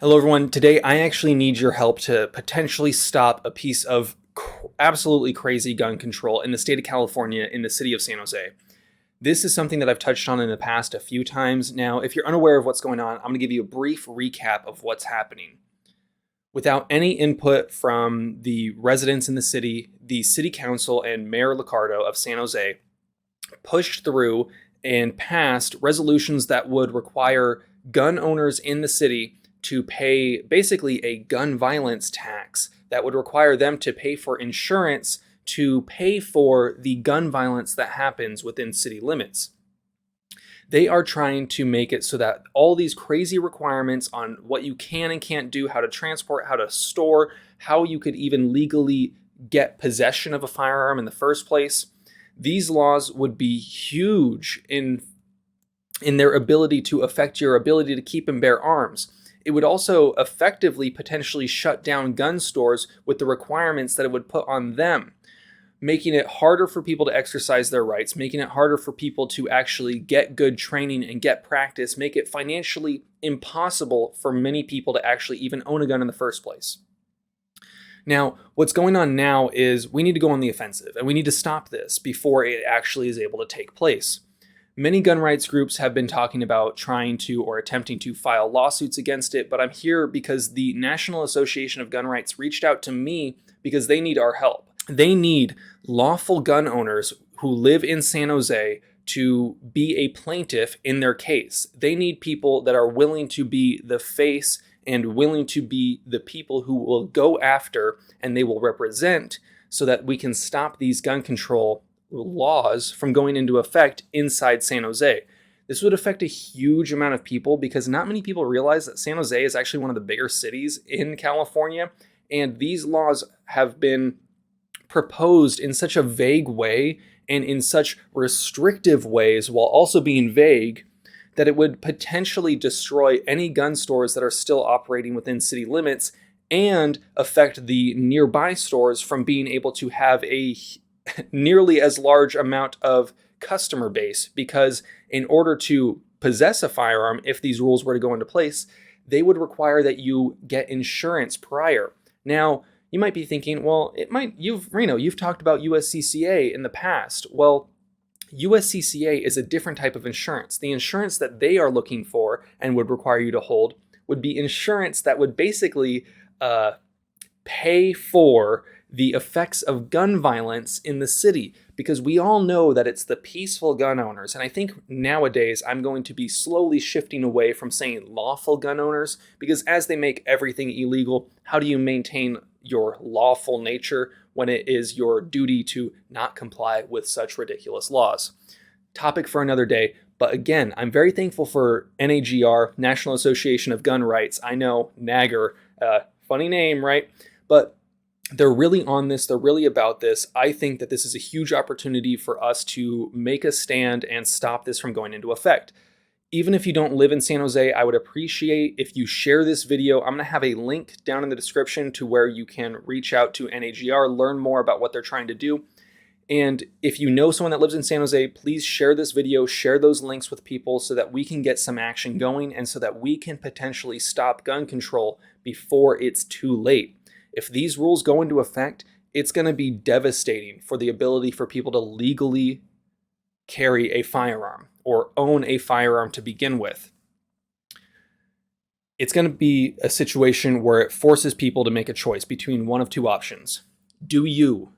Hello, everyone. Today, I actually need your help to potentially stop a piece of absolutely crazy gun control in the state of California in the city of San Jose. This is something that I've touched on in the past a few times. Now, if you're unaware of what's going on, I'm going to give you a brief recap of what's happening. Without any input from the residents in the city council and Mayor Liccardo of San Jose pushed through and passed resolutions that would require gun owners in the city to pay basically a gun violence tax that would require them to pay for insurance to pay for the gun violence that happens within city limits. They are trying to make it so that all these crazy requirements on what you can and can't do, how to transport, how to store, how you could even legally get possession of a firearm in the first place, these laws would be huge in their ability to affect your ability to keep and bear arms. It would also effectively potentially shut down gun stores with the requirements that it would put on them, making it harder for people to exercise their rights, making it harder for people to actually get good training and get practice, make it financially impossible for many people to actually even own a gun in the first place. Now, what's going on now is we need to go on the offensive, and we need to stop this before it actually is able to take place. Many gun rights groups have been talking about trying to or attempting to file lawsuits against it, but I'm here because the National Association of Gun Rights reached out to me because they need our help. They need lawful gun owners who live in San Jose to be a plaintiff in their case. They need people that are willing to be the face and willing to be the people who will go after and they will represent so that we can stop these gun control laws from going into effect inside San Jose. This would affect a huge amount of people because not many people realize that San Jose is actually one of the bigger cities in California, and these laws have been proposed in such a vague way and in such restrictive ways while also being vague that it would potentially destroy any gun stores that are still operating within city limits and affect the nearby stores from being able to have a nearly as large amount of customer base, because in order to possess a firearm, if these rules were to go into place, they would require that you get insurance prior. Now, you might be thinking, well, you've talked about USCCA in the past. Well, USCCA is a different type of insurance. The insurance that they are looking for and would require you to hold would be insurance that would basically pay for the effects of gun violence in the city, because we all know that it's the peaceful gun owners. And I think nowadays I'm going to be slowly shifting away from saying lawful gun owners, because as they make everything illegal, how do you maintain your lawful nature when it is your duty to not comply with such ridiculous laws? Topic for another day. But again, I'm very thankful for NAGR, National Association of Gun Rights. I know, NAGR, funny name, right? But they're really on this. They're really about this. I think that this is a huge opportunity for us to make a stand and stop this from going into effect. Even if you don't live in San Jose, I would appreciate if you share this video. I'm going to have a link down in the description to where you can reach out to NAGR, learn more about what they're trying to do. And if you know someone that lives in San Jose, please share this video, share those links with people so that we can get some action going and so that we can potentially stop gun control before it's too late. If these rules go into effect, it's going to be devastating for the ability for people to legally carry a firearm or own a firearm to begin with. It's going to be a situation where it forces people to make a choice between one of two options. Do you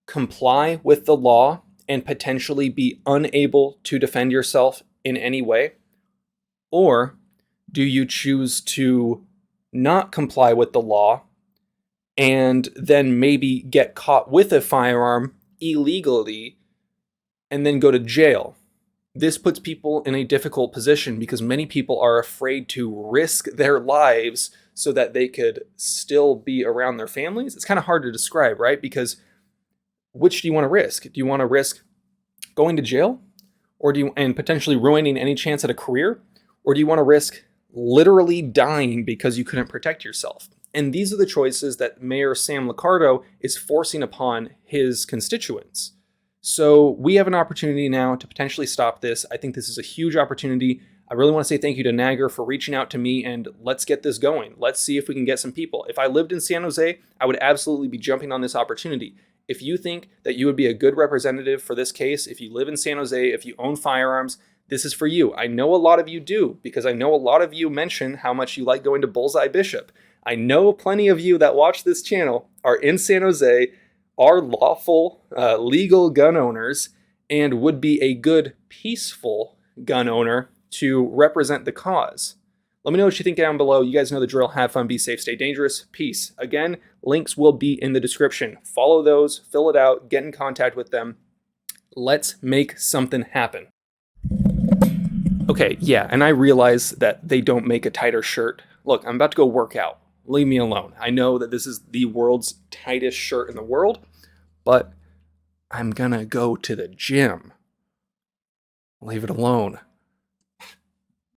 comply with the law and potentially be unable to defend yourself in any way? Or do you choose to not comply with the law and then maybe get caught with a firearm illegally and then go to jail? This puts people in a difficult position because many people are afraid to risk their lives so that they could still be around their families. It's kind of hard to describe, right? Because which do you want to risk? Do you want to risk going to jail and potentially ruining any chance at a career? Or do you want to risk literally dying because you couldn't protect yourself? And these are the choices that Mayor Sam Liccardo is forcing upon his constituents. So we have an opportunity now to potentially stop this. I think this is a huge opportunity. I really want to say thank you to NAGR for reaching out to me, and let's get this going. Let's see if we can get some people. If I lived in San Jose, I would absolutely be jumping on this opportunity. If you think that you would be a good representative for this case, if you live in San Jose, if you own firearms, this is for you. I know a lot of you do, because I know a lot of you mention how much you like going to Bullseye Bishop. I know plenty of you that watch this channel are in San Jose, are lawful, legal gun owners, and would be a good, peaceful gun owner to represent the cause. Let me know what you think down below. You guys know the drill. Have fun, be safe, stay dangerous. Peace. Again, links will be in the description. Follow those, fill it out, get in contact with them. Let's make something happen. Okay, yeah, and I realize that they don't make a tighter shirt. Look, I'm about to go work out. Leave me alone. I know that this is the world's tightest shirt in the world, but I'm gonna go to the gym. Leave it alone.